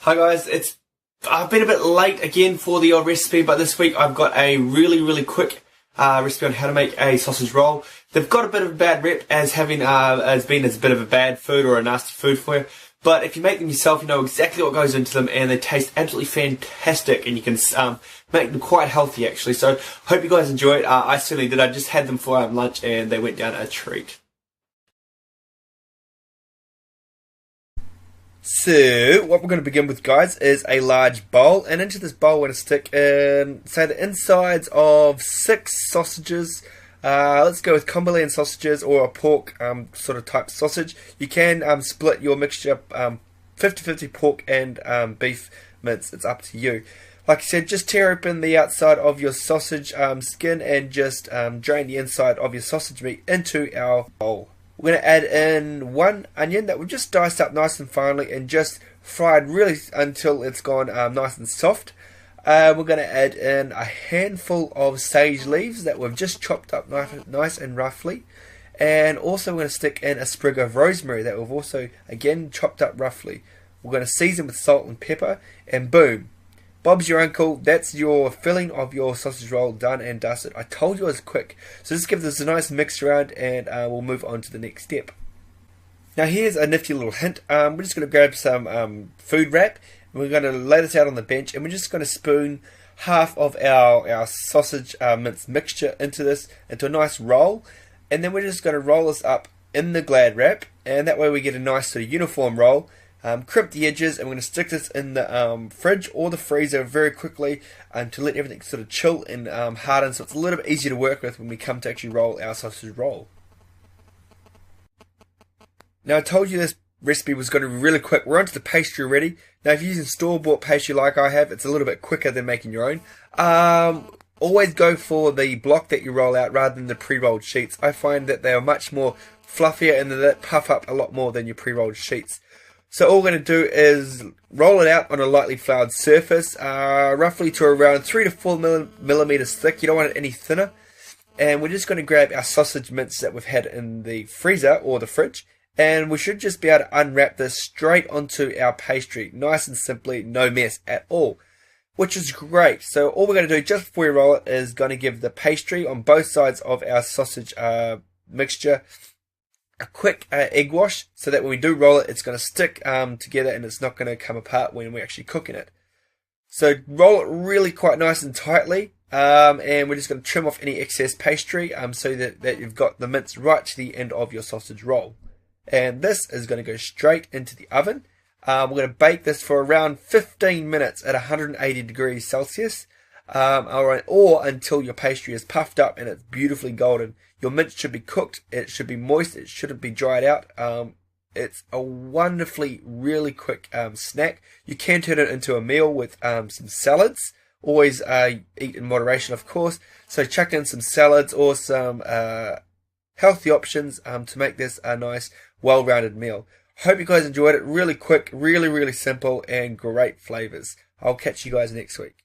Hi guys, I've been a bit late again for the odd recipe, but this week I've got a really quick recipe on how to make a sausage roll. They've got a bit of a bad rep as having as being as a bit of a bad food or a nasty food for you, but if you make them yourself, you know exactly what goes into them, and they taste absolutely fantastic, and you can make them quite healthy actually. So hope you guys enjoy it. I certainly did. I just had them for lunch, and they went down a treat. So, what we're going to begin with, guys, is a large bowl, and into this bowl we're going to stick in, say, the insides of 6 sausages. Let's go with Cumberland sausages or a pork sort of type sausage. You can split your mixture 50-50 pork and beef mince. It's up to you. Like I said, just tear open the outside of your sausage skin and just drain the inside of your sausage meat into our bowl. We're going to add in 1 onion that we've just diced up nice and finely and just fried really until it's gone nice and soft. We're going to add in a handful of sage leaves that we've just chopped up nice and roughly. And also we're going to stick in a sprig of rosemary that we've also, again, chopped up roughly. We're going to season with salt and pepper, and boom. Bob's your uncle, that's your filling of your sausage roll done and dusted. I told you it was quick. So just give this a nice mix around, and we'll move on to the next step. Now here's a nifty little hint. We're just going to grab some food wrap, and we're going to lay this out on the bench, and we're just going to spoon half of our sausage mince mixture into a nice roll. And then we're just going to roll this up in the Glad wrap, and that way we get a nice sort of uniform roll. Crimp the edges, and we're going to stick this in the fridge or the freezer very quickly to let everything sort of chill and harden, so it's a little bit easier to work with when we come to actually roll our sausage roll. Now I told you this recipe was going to be really quick. We're onto the pastry already. Now if you're using store-bought pastry like I have, it's a little bit quicker than making your own. Always go for the block that you roll out rather than the pre-rolled sheets. I find that they are much more fluffier and they puff up a lot more than your pre-rolled sheets. So all we're going to do is roll it out on a lightly floured surface, roughly to around 3 to 4 millimeters thick. You don't want it any thinner. And we're just going to grab our sausage mince that we've had in the freezer or the fridge, and we should just be able to unwrap this straight onto our pastry. Nice and simply, no mess at all, which is great. So all we're going to do just before we roll it is going to give the pastry on both sides of our sausage mixture a quick egg wash, so that when we do roll it, it's going to stick together and it's not going to come apart when we're actually cooking it. So roll it really quite nice and tightly, and we're just going to trim off any excess pastry so that you've got the mince right to the end of your sausage roll. And this is going to go straight into the oven. We're going to bake this for around 15 minutes at 180 degrees Celsius, or until your pastry is puffed up and it's beautifully golden. Your mince should be cooked, it should be moist, it shouldn't be dried out. It's a wonderfully, really quick snack. You can turn it into a meal with some salads. Always eat in moderation, of course. So chuck in some salads or some healthy options to make this a nice, well-rounded meal. Hope you guys enjoyed it. Really quick, really simple, and great flavors. I'll catch you guys next week.